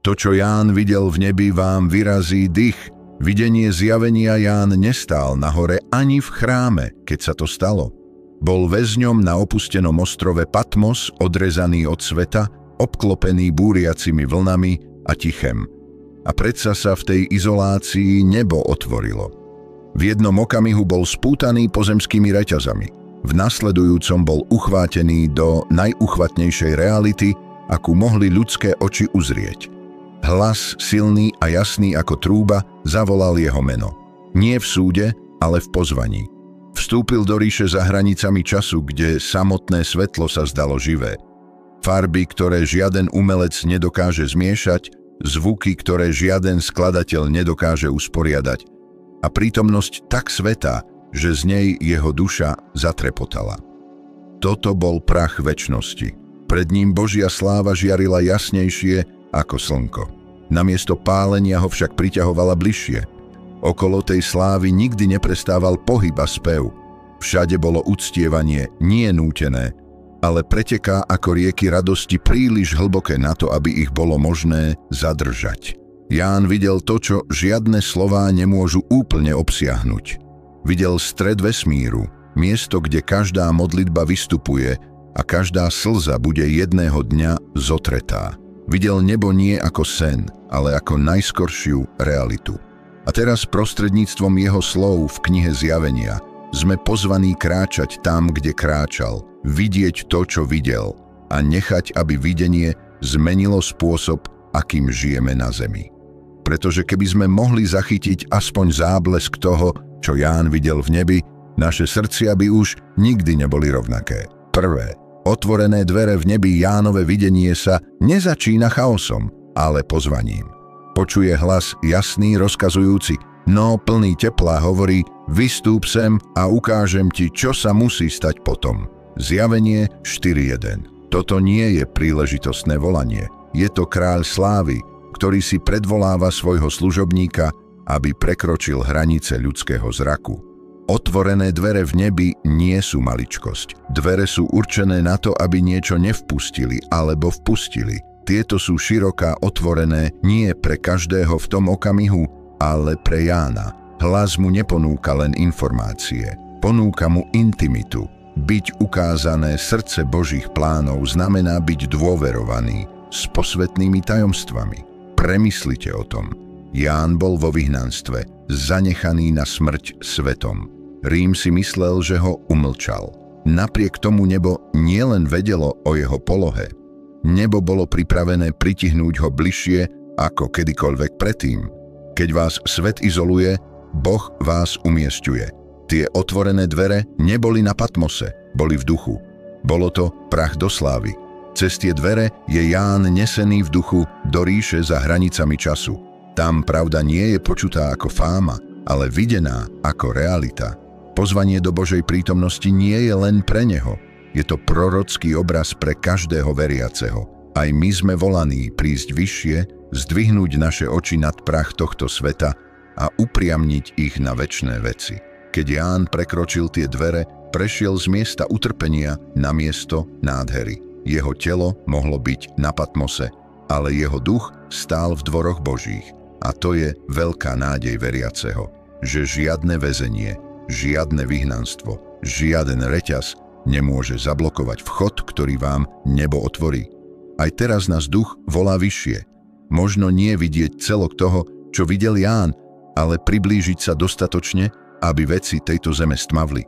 To, čo Ján videl v nebi, vám vyrazí dých. Videnie zjavenia Ján nestál na hore ani v chráme, keď sa to stalo. Bol väzňom na opustenom ostrove Patmos, odrezaný od sveta, obklopený búriacimi vlnami a tichem. A predsa sa v tej izolácii nebo otvorilo. V jednom okamihu bol spútaný pozemskými reťazami. V nasledujúcom bol uchvátený do najuchvatnejšej reality, akú mohli ľudské oči uzrieť. Hlas, silný a jasný ako trúba, zavolal jeho meno. Nie v súde, ale v pozvaní. Vstúpil do ríše za hranicami času, kde samotné svetlo sa zdalo živé. Farby, ktoré žiaden umelec nedokáže zmiešať, zvuky, ktoré žiaden skladateľ nedokáže usporiadať, a prítomnosť tak svätá, že z nej jeho duša zatrepotala. Toto bol prach večnosti. Pred ním Božia sláva žiarila jasnejšie ako slnko. Namiesto pálenia ho však priťahovala bližšie. Okolo tej slávy nikdy neprestával pohyb a spev. Všade bolo uctievanie, nie nútené, ale preteká ako rieky radosti príliš hlboké na to, aby ich bolo možné zadržať. Ján videl to, čo žiadne slová nemôžu úplne obsiahnuť. Videl stred vesmíru, miesto, kde každá modlitba vystupuje a každá slza bude jedného dňa zotretá. Videl nebo nie ako sen, ale ako najskoršiu realitu. A teraz prostredníctvom jeho slov v knihe Zjavenia sme pozvaní kráčať tam, kde kráčal, vidieť to, čo videl a nechať, aby videnie zmenilo spôsob, akým žijeme na zemi. Pretože keby sme mohli zachytiť aspoň záblesk toho, čo Ján videl v nebi, naše srdcia by už nikdy neboli rovnaké. Prvé, otvorené dvere v nebi Jánove videnie sa nezačína chaosom, ale pozvaním. Počuje hlas jasný, rozkazujúci, no plný tepla, hovorí: vystúp sem a ukážem ti, čo sa musí stať potom. Zjavenie 4.1. Toto nie je príležitostné volanie. Je to kráľ slávy, ktorý si predvoláva svojho služobníka, aby prekročil hranice ľudského zraku. Otvorené dvere v nebi nie sú maličkosť. Dvere sú určené na to, aby niečo nevpustili alebo vpustili. Tieto sú široká otvorené nie pre každého v tom okamihu, ale pre Jána. Hlas mu neponúka len informácie, ponúka mu intimitu. Byť ukázané srdce Božích plánov znamená byť dôverovaný s posvätnými tajomstvami. Premyslite o tom. Ján bol vo vyhnanstve, zanechaný na smrť svetom. Rím si myslel, že ho umlčal. Napriek tomu nebo nielen vedelo o jeho polohe. Nebo bolo pripravené pritihnúť ho bližšie ako kedykoľvek predtým. Keď vás svet izoluje, Boh vás umiestňuje. Tie otvorené dvere neboli na Patmose, boli v duchu. Bolo to prach do slávy. Cez tie dvere je Ján nesený v duchu do ríše za hranicami času. Tam pravda nie je počutá ako fáma, ale videná ako realita. Pozvanie do Božej prítomnosti nie je len pre neho. Je to prorocký obraz pre každého veriaceho. Aj my sme volaní prísť vyššie, zdvihnúť naše oči nad prach tohto sveta a upriamniť ich na večné veci. Keď Ján prekročil tie dvere, prešiel z miesta utrpenia na miesto nádhery. Jeho telo mohlo byť na Patmose, ale jeho duch stál v dvoroch Božích. A to je veľká nádej veriaceho, že žiadne väzenie, žiadne vyhnanstvo, žiaden reťaz nemôže zablokovať vchod, ktorý vám nebo otvorí. Aj teraz nás duch volá vyššie. Možno nie vidieť celok toho, čo videl Ján, ale priblížiť sa dostatočne, aby veci tejto zeme stmavli.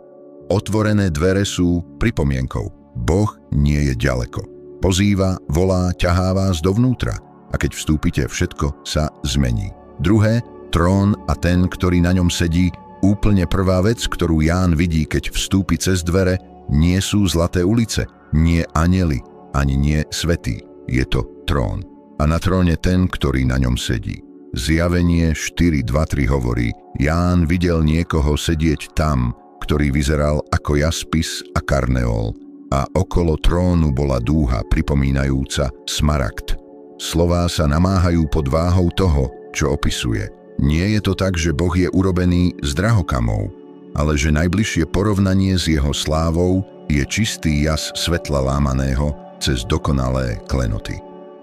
Otvorené dvere sú pripomienkou. Boh nie je ďaleko. Pozýva, volá, ťahá vás dovnútra. A keď vstúpite, všetko sa zmení. Druhé, trón a ten, ktorý na ňom sedí, úplne prvá vec, ktorú Ján vidí, keď vstúpi cez dvere, nie sú zlaté ulice, nie anjeli, ani nie svätí. Je to trón. A na tróne ten, ktorý na ňom sedí. Zjavenie 4.2.3 hovorí: Ján videl niekoho sedieť tam, ktorý vyzeral ako jaspis a karneol, a okolo trónu bola dúha pripomínajúca smaragd. Slová sa namáhajú pod váhou toho, čo opisuje. Nie je to tak, že Boh je urobený z drahokamov, ale že najbližšie porovnanie s jeho slávou je čistý jas svetla lámaného cez dokonalé klenoty.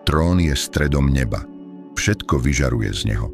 Trón je stredom neba. Všetko vyžaruje z neho.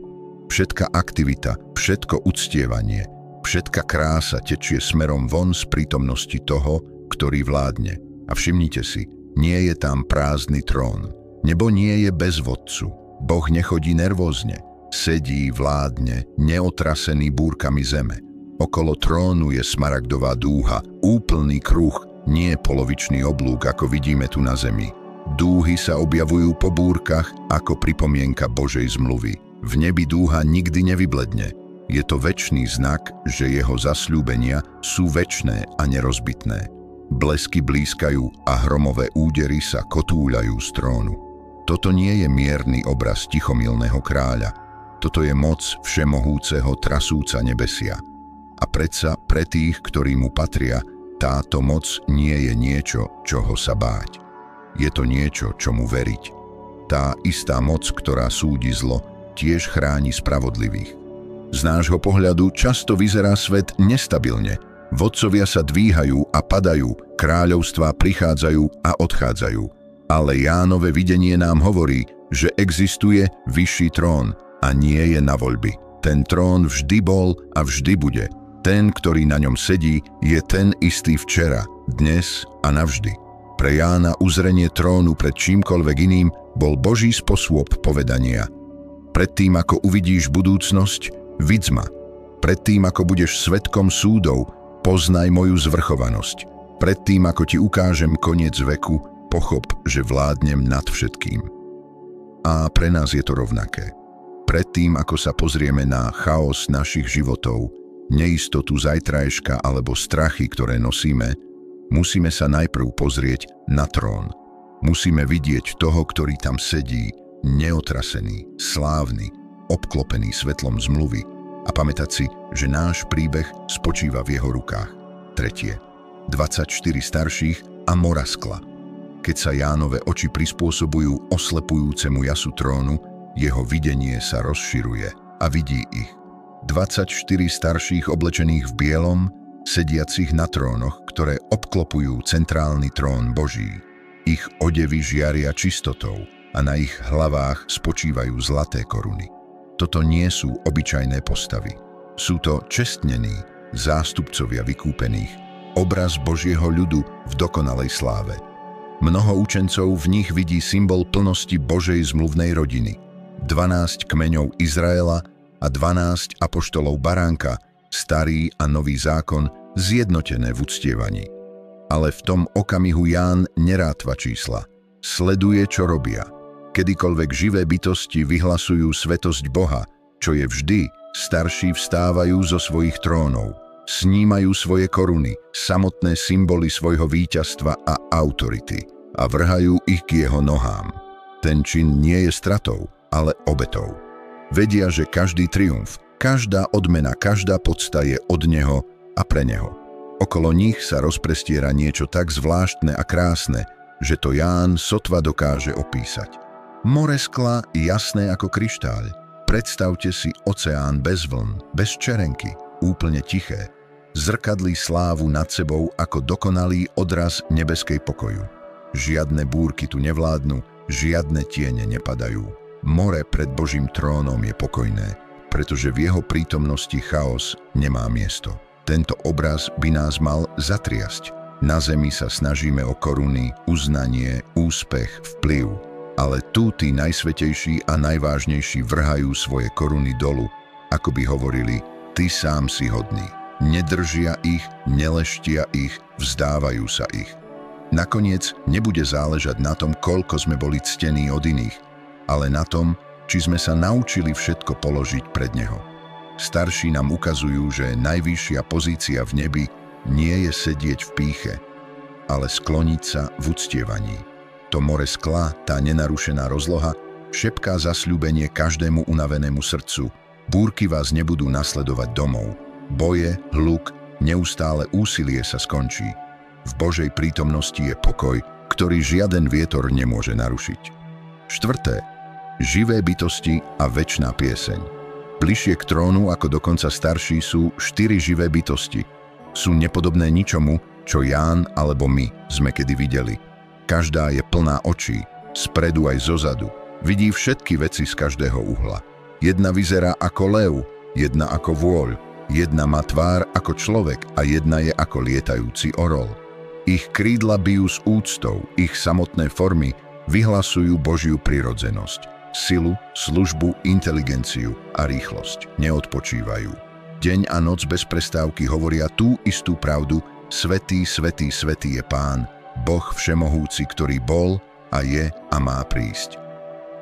Všetká aktivita, všetko uctievanie, všetká krása tečie smerom von z prítomnosti toho, ktorý vládne. A všimnite si, nie je tam prázdny trón. Nebo nie je bez vodcu. Boh nechodí nervózne. Sedí, vládne, neotrasený búrkami zeme. Okolo trónu je smaragdová dúha, úplný kruh, nie polovičný oblúk, ako vidíme tu na zemi. Dúhy sa objavujú po búrkach ako pripomienka Božej zmluvy. V nebi dúha nikdy nevybledne. Je to večný znak, že jeho zasľúbenia sú večné a nerozbitné. Blesky blízkajú a hromové údery sa kotúľajú z trónu. Toto nie je mierny obraz tichomilného kráľa. Toto je moc všemohúceho trasúca nebesia. A predsa pre tých, ktorí mu patria, táto moc nie je niečo, čoho sa báť. Je to niečo, čomu veriť. Tá istá moc, ktorá súdi zlo, tiež chráni spravodlivých. Z nášho pohľadu často vyzerá svet nestabilne. Vodcovia sa dvíhajú a padajú, kráľovstvá prichádzajú a odchádzajú. Ale Jánove videnie nám hovorí, že existuje vyšší trón a nie je na voľby. Ten trón vždy bol a vždy bude. Ten, ktorý na ňom sedí, je ten istý včera, dnes a navždy. Pre Jána uzrenie trónu pred čímkoľvek iným bol Boží spôsob povedania. Predtým, ako uvidíš budúcnosť, vidz ma. Predtým, ako budeš svedkom súdov, poznaj moju zvrchovanosť. Predtým, ako ti ukážem koniec veku, pochop, že vládnem nad všetkým. A pre nás je to rovnaké. Predtým, ako sa pozrieme na chaos našich životov, neistotu zajtrajška alebo strachy, ktoré nosíme, musíme sa najprv pozrieť na trón. Musíme vidieť toho, ktorý tam sedí, neotrasený, slávny, obklopený svetlom zmluvy a pamätať si, že náš príbeh spočíva v jeho rukách. 3. 24 starších a mora skla. Keď sa Jánove oči prispôsobujú oslepujúcemu jasu trónu, jeho videnie sa rozširuje a vidí ich. 24 starších oblečených v bielom, sediacich na trónoch, ktoré obklopujú centrálny trón Boží. Ich odevy žiaria čistotou a na ich hlavách spočívajú zlaté koruny. Toto nie sú obyčajné postavy. Sú to čestnení, zástupcovia vykúpených, obraz Božieho ľudu v dokonalej sláve. Mnoho učencov v nich vidí symbol plnosti Božej zmluvnej rodiny. 12 kmeňov Izraela a 12 apoštolov Baránka, starý a nový zákon, zjednotené v uctievaní. Ale v tom okamihu Ján nerátva čísla. Sleduje, čo robia. Kedykoľvek živé bytosti vyhlasujú svetosť Boha, čo je vždy, starší vstávajú zo svojich trónov. Snímajú svoje koruny, samotné symboly svojho víťazstva a autority a vrhajú ich k jeho nohám. Ten čin nie je stratou, ale obetou. Vedia, že každý triumf, každá odmena, každá podsta je od neho a pre neho. Okolo nich sa rozprestiera niečo tak zvláštne a krásne, že to Ján sotva dokáže opísať. More skla jasné ako kryštáľ. Predstavte si oceán bez vln, bez čerenky, úplne tiché. Zrkadlí slávu nad sebou ako dokonalý odraz nebeskej pokoju. Žiadne búrky tu nevládnu, žiadne tiene nepadajú. More pred Božím trónom je pokojné, pretože v jeho prítomnosti chaos nemá miesto. Tento obraz by nás mal zatriasť. Na zemi sa snažíme o koruny, uznanie, úspech, vplyv. Ale tu tí najsvätejší a najvážnejší vrhajú svoje koruny dolu, ako by hovorili, ty sám si hodný. Nedržia ich, neleštia ich, vzdávajú sa ich. Nakoniec nebude záležať na tom, koľko sme boli ctení od iných, ale na tom, či sme sa naučili všetko položiť pred neho. Starší nám ukazujú, že najvyššia pozícia v nebi nie je sedieť v pýche, ale skloniť sa v uctievaní. To more skla, tá nenarušená rozloha, šepká zasľúbenie každému unavenému srdcu. Búrky vás nebudú nasledovať domov. Boje, hluk, neustále úsilie sa skončí. V Božej prítomnosti je pokoj, ktorý žiaden vietor nemôže narušiť. 4. Živé bytosti a večná pieseň. Bližšie k trónu ako dokonca starší sú 4 živé bytosti. Sú nepodobné ničomu, čo Ján alebo my sme kedy videli. Každá je plná očí, spredu aj zozadu. Vidí všetky veci z každého uhla. Jedna vyzerá ako lev, jedna ako vôľ, jedna má tvár ako človek a jedna je ako lietajúci orol. Ich krídla bijú s úctou, ich samotné formy vyhlasujú Božiu prirodzenosť, silu, službu, inteligenciu a rýchlosť. Neodpočívajú. Deň a noc bez prestávky hovoria tú istú pravdu: Svätý, svätý, svätý je Pán, Boh všemohúci, ktorý bol a je a má prísť.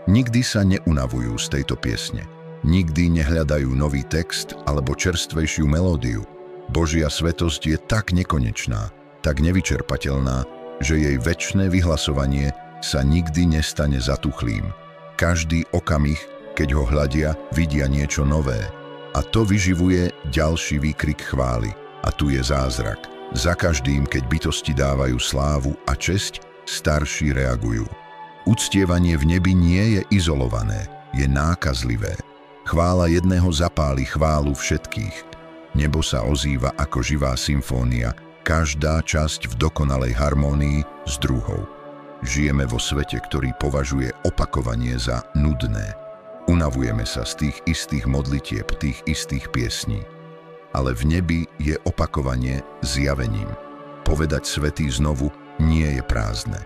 Nikdy sa neunavujú z tejto piesne. Nikdy nehľadajú nový text alebo čerstvejšiu melódiu. Božia svätosť je tak nekonečná, tak nevyčerpateľná, že jej večné vyhlasovanie sa nikdy nestane zatuchlým. Každý okamih, keď ho hľadia, vidia niečo nové. A to vyživuje ďalší výkrik chvály. A tu je zázrak. Za každým, keď bytosti dávajú slávu a česť, starší reagujú. Uctievanie v nebi nie je izolované, je nákazlivé. Chvála jedného zapáli chválu všetkých. Nebo sa ozýva ako živá symfónia, každá časť v dokonalej harmónii s druhou. Žijeme vo svete, ktorý považuje opakovanie za nudné. Unavujeme sa z tých istých modlitieb, tých istých piesní. Ale v nebi je opakovanie zjavením. Povedať svätý znovu nie je prázdne.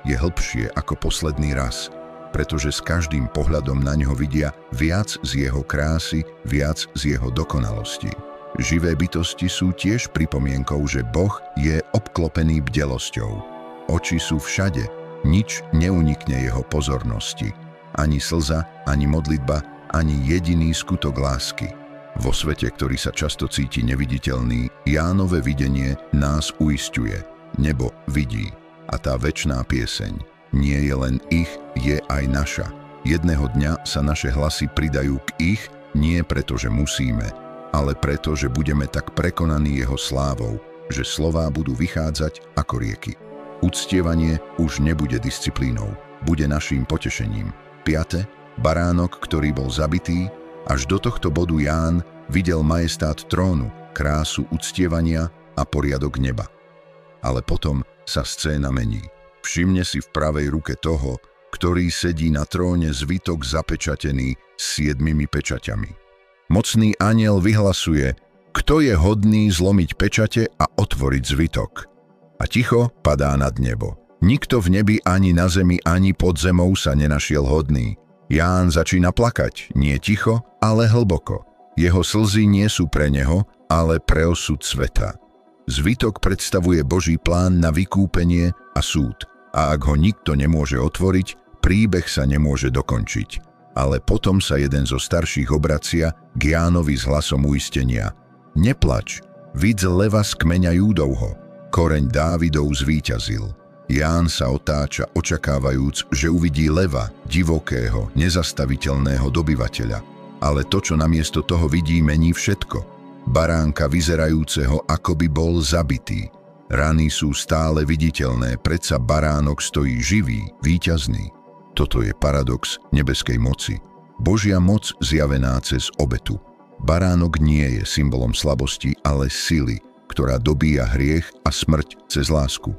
Je hlbšie ako posledný raz, pretože s každým pohľadom na ňo vidia viac z jeho krásy, viac z jeho dokonalosti. Živé bytosti sú tiež pripomienkou, že Boh je obklopený bdelosťou. Oči sú všade, nič neunikne jeho pozornosti. Ani slza, ani modlitba, ani jediný skutok lásky. Vo svete, ktorý sa často cíti neviditeľný, Jánove videnie nás uisťuje. Nebo vidí. A tá večná pieseň nie je len ich, je aj naša. Jedného dňa sa naše hlasy pridajú k ich, nie preto, že musíme, ale preto, že budeme tak prekonaní jeho slávou, že slová budú vychádzať ako rieky. Uctievanie už nebude disciplínou, bude naším potešením. 5. Baránok, ktorý bol zabitý. Až do tohto bodu Ján videl majestát trónu, krásu uctievania a poriadok neba. Ale potom sa scéna mení. Všimne si v pravej ruke toho, ktorý sedí na tróne zvitok zapečatený 7 pečaťami. Mocný anjel vyhlasuje: Kto je hodný zlomiť pečate a otvoriť zvitok? A ticho padá nad nebo. Nikto v nebi, ani na zemi, ani pod zemou sa nenašiel hodný. Ján začína plakať, nie ticho, ale hlboko. Jeho slzy nie sú pre neho, ale pre osud sveta. Zvitok predstavuje Boží plán na vykúpenie a súd. A ak ho nikto nemôže otvoriť, príbeh sa nemôže dokončiť. Ale potom sa jeden zo starších obracia k Jánovi s hlasom uistenia: Neplač, vidz leva z kmeňa Júdovho, koreň Dávidov zvíťazil. Ján sa otáča, očakávajúc, že uvidí leva, divokého, nezastaviteľného dobyvateľa. Ale to, čo namiesto toho vidí, mení všetko. Baránka vyzerajúceho, ako by bol zabitý. Rany sú stále viditeľné, predsa baránok stojí živý, víťazný. Toto je paradox nebeskej moci. Božia moc zjavená cez obetu. Baránok nie je symbolom slabosti, ale sily, ktorá dobíja hriech a smrť cez lásku.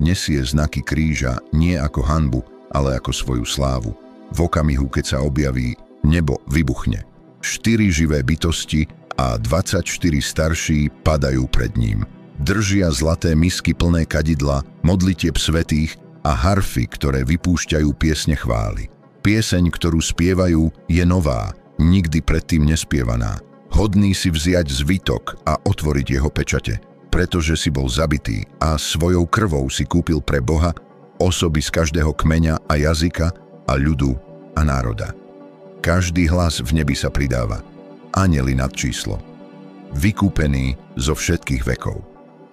Nesie znaky kríža nie ako hanbu, ale ako svoju slávu. V okamihu, keď sa objaví, nebo vybuchne. 4 živé bytosti a 24 starší padajú pred ním. Držia zlaté misky plné kadidla, modlitieb svätých a harfy, ktoré vypúšťajú piesne chvály. Pieseň, ktorú spievajú, je nová, nikdy predtým nespievaná. Hodný si vziať zvitok a otvoriť jeho pečate, pretože si bol zabitý a svojou krvou si kúpil pre Boha osoby z každého kmeňa a jazyka a ľudu a národa. Každý hlas v nebi sa pridáva. Anjeli nad číslo. Vykúpený zo všetkých vekov.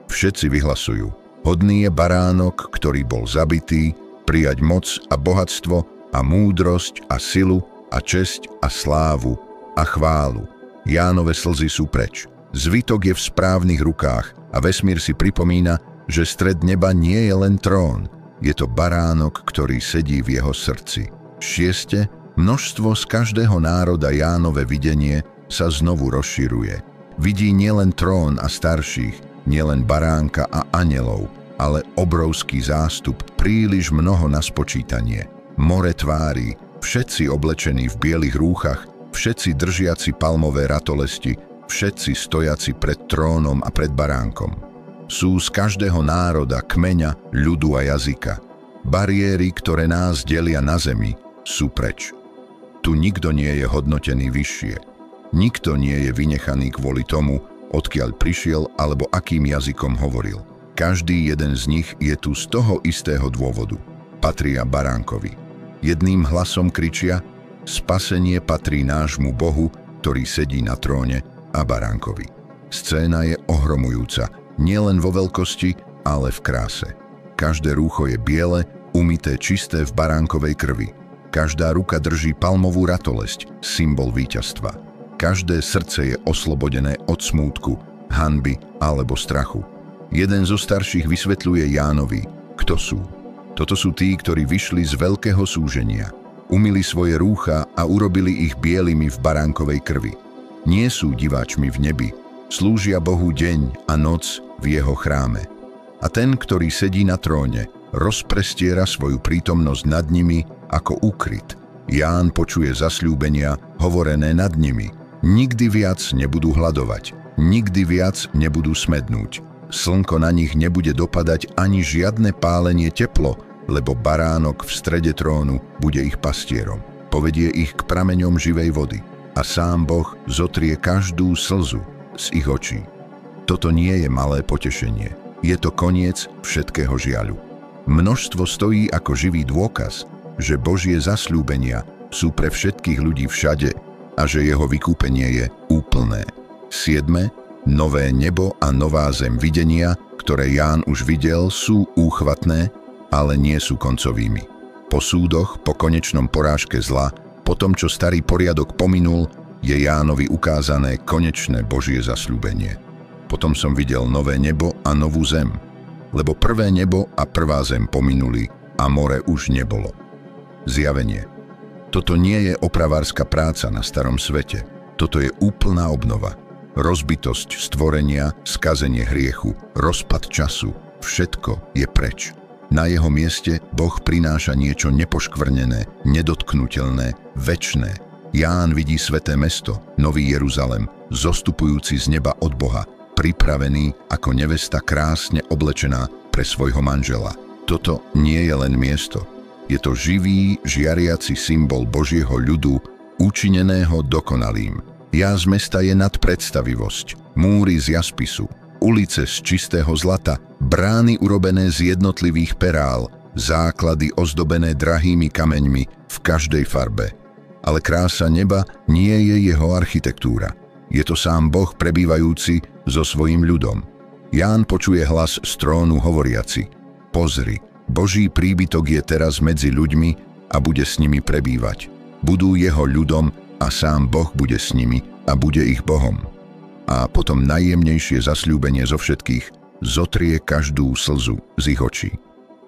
Všetci vyhlasujú: Hodný je baránok, ktorý bol zabitý, prijať moc a bohatstvo a múdrosť a silu a česť a slávu a chválu. Jánove slzy sú preč. Zvitok je v správnych rukách a vesmír si pripomína, že stred neba nie je len trón. Je to baránok, ktorý sedí v jeho srdci. 6. Množstvo z každého národa Jánove videnie sa znovu rozširuje. Vidí nielen trón a starších, nielen baránka a anjelov, ale obrovský zástup, príliš mnoho na spočítanie. More tvári, Všetci oblečení v bielých rúchach, všetci držiaci palmové ratolesti, všetci stojaci pred trónom a pred baránkom. Sú z každého národa, kmeňa, ľudu a jazyka. Bariéry, ktoré nás delia na zemi, sú preč. Tu nikto nie je hodnotený vyššie. Nikto nie je vynechaný kvôli tomu, odkiaľ prišiel alebo akým jazykom hovoril. Každý jeden z nich je tu z toho istého dôvodu. Patria baránkovi. Jedným hlasom kričia: spasenie patrí nášmu Bohu, ktorý sedí na tróne, a baránkovi. Scéna je ohromujúca, nielen vo veľkosti, ale v kráse. Každé rúcho je biele, umyté čisté v baránkovej krvi. Každá ruka drží palmovú ratolesť, symbol víťazstva. Každé srdce je oslobodené od smútku, hanby alebo strachu. Jeden zo starších vysvetľuje Jánovi, kto sú. Toto sú tí, ktorí vyšli z veľkého súženia. Umyli svoje rúcha a urobili ich bielými v baránkovej krvi. Nie sú diváčmi v nebi, slúžia Bohu deň a noc v jeho chráme. A ten, ktorý sedí na tróne, rozprestiera svoju prítomnosť nad nimi ako úkryt. Ján počuje zasľúbenia hovorené nad nimi. Nikdy viac nebudú hladovať, nikdy viac nebudú smednúť. Slnko na nich nebude dopadať ani žiadne pálenie teplo, lebo baránok v strede trónu bude ich pastierom. Povedie ich k prameňom živej vody a sám Boh zotrie každú slzu z ich očí. Toto nie je malé potešenie. Je to koniec všetkého žiaľu. Množstvo stojí ako živý dôkaz, že Božie zasľúbenia sú pre všetkých ľudí všade a že jeho vykúpenie je úplné. 7. Nové nebo a nová zem videnia, ktoré Ján už videl, sú úchvatné, ale nie sú koncovými. Po súdoch, po konečnom porážke zla, po tom, čo starý poriadok pominul, je Jánovi ukázané konečné Božie zasľúbenie. Potom som videl nové nebo a novú zem, lebo prvé nebo a prvá zem pominuli a more už nebolo. Zjavenie. Toto nie je opravárska práca na starom svete. Toto je úplná obnova. Rozbitosť stvorenia, skazenie hriechu, rozpad času, všetko je preč. Na jeho mieste Boh prináša niečo nepoškvrnené, nedotknuteľné, večné. Ján vidí sväté mesto, Nový Jeruzalem, zostupujúci z neba od Boha, pripravený ako nevesta krásne oblečená pre svojho manžela. Toto nie je len miesto. Je to živý, žiariaci symbol Božieho ľudu, učineného dokonalým. Jáz mesta je nad predstavivosť, múry z jaspisu, ulice z čistého zlata, brány urobené z jednotlivých perál, základy ozdobené drahými kameňmi v každej farbe. Ale krása neba nie je jeho architektúra. Je to sám Boh prebývajúci so svojím ľudom. Ján počuje hlas z trónu hovoriaci: pozri, Boží príbytok je teraz medzi ľuďmi a bude s nimi prebývať. Budú jeho ľudom a sám Boh bude s nimi a bude ich Bohom. A potom najjemnejšie zasľúbenie zo všetkých: zotrie každú slzu z ich očí.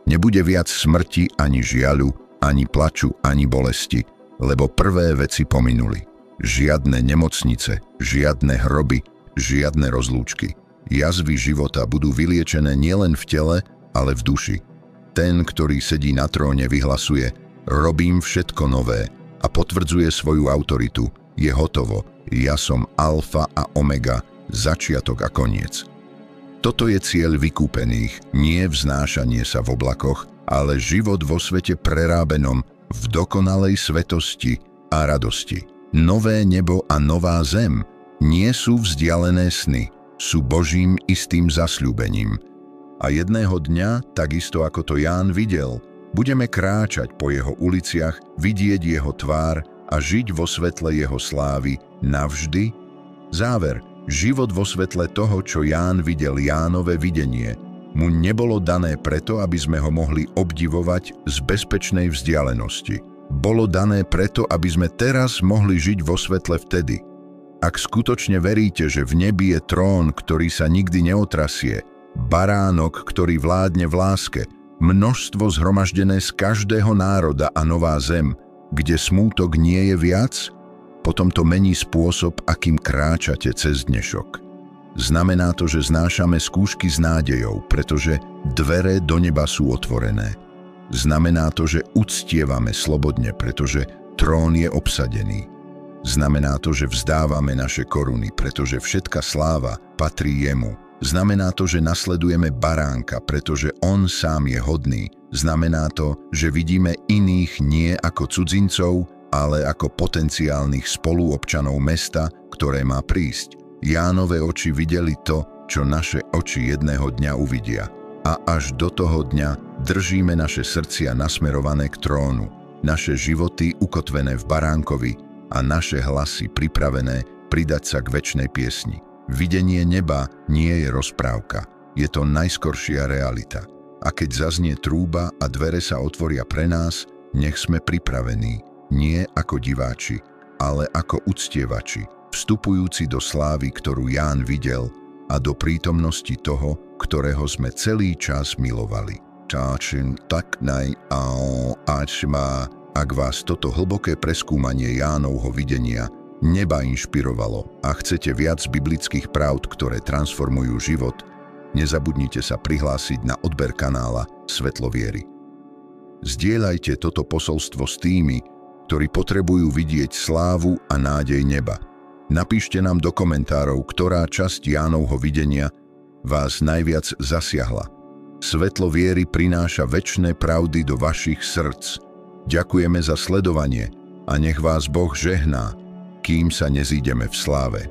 Nebude viac smrti, ani žiaľu, ani plaču, ani bolesti, lebo prvé veci pominuli. Žiadne nemocnice, žiadne hroby, žiadne rozlúčky. Jazvy života budú vyliečené nielen v tele, ale v duši. Ten, ktorý sedí na tróne, vyhlasuje: robím všetko nové, a potvrdzuje svoju autoritu. Je hotovo. Ja som alfa a omega, začiatok a koniec. Toto je cieľ vykúpených, nie vznášanie sa v oblakoch, ale život vo svete prerábenom v dokonalej svetosti a radosti. Nové nebo a nová zem nie sú vzdialené sny, sú Božím istým zasľúbením. A jedného dňa, takisto ako to Ján videl, budeme kráčať po jeho uliciach, vidieť jeho tvár a žiť vo svetle jeho slávy navždy. Záver. Život vo svetle toho, čo Ján videl, Jánove videnie, mu nebolo dané preto, aby sme ho mohli obdivovať z bezpečnej vzdialenosti. Bolo dané preto, aby sme teraz mohli žiť vo svetle vtedy. Ak skutočne veríte, že v nebi je trón, ktorý sa nikdy neotrasie, baránok, ktorý vládne v láske, množstvo zhromaždené z každého národa a nová zem, kde smútok nie je viac, potom to mení spôsob, akým kráčate cez dnešok. Znamená to, že znášame skúšky s nádejou, pretože dvere do neba sú otvorené. Znamená to, že uctievame slobodne, pretože Trón je obsadený. Znamená to, že vzdávame naše koruny, pretože všetka sláva patrí jemu. Znamená to, že nasledujeme baránka, pretože on sám je hodný. Znamená to, že vidíme iných nie ako cudzincov, ale ako potenciálnych spoluobčanov mesta, ktoré má prísť. Jánove oči videli to, čo naše oči jedného dňa uvidia. A až do toho dňa držíme naše srdcia nasmerované k trónu, naše životy ukotvené v baránkovi a naše hlasy pripravené pridať sa k večnej piesni. Videnie neba nie je rozprávka, je to najskoršia realita. A keď zaznie trúba a dvere sa otvoria pre nás, nech sme pripravení, nie ako diváči, ale ako uctievači, vstupujúci do slávy, ktorú Ján videl, a do prítomnosti toho, ktorého sme celý čas milovali. Ak vás toto hlboké preskúmanie Jánovho videnia neba inšpirovalo a chcete viac biblických pravd, ktoré transformujú život, nezabudnite sa prihlásiť na odber kanála Svetlo viery. Zdieľajte toto posolstvo s tými, ktorí potrebujú vidieť slávu a nádej neba. Napíšte nám do komentárov, ktorá časť Jánovho videnia vás najviac zasiahla. Svetlo viery prináša večné pravdy do vašich srdc. Ďakujeme za sledovanie a nech vás Boh žehná, kým sa nezídeme v sláve.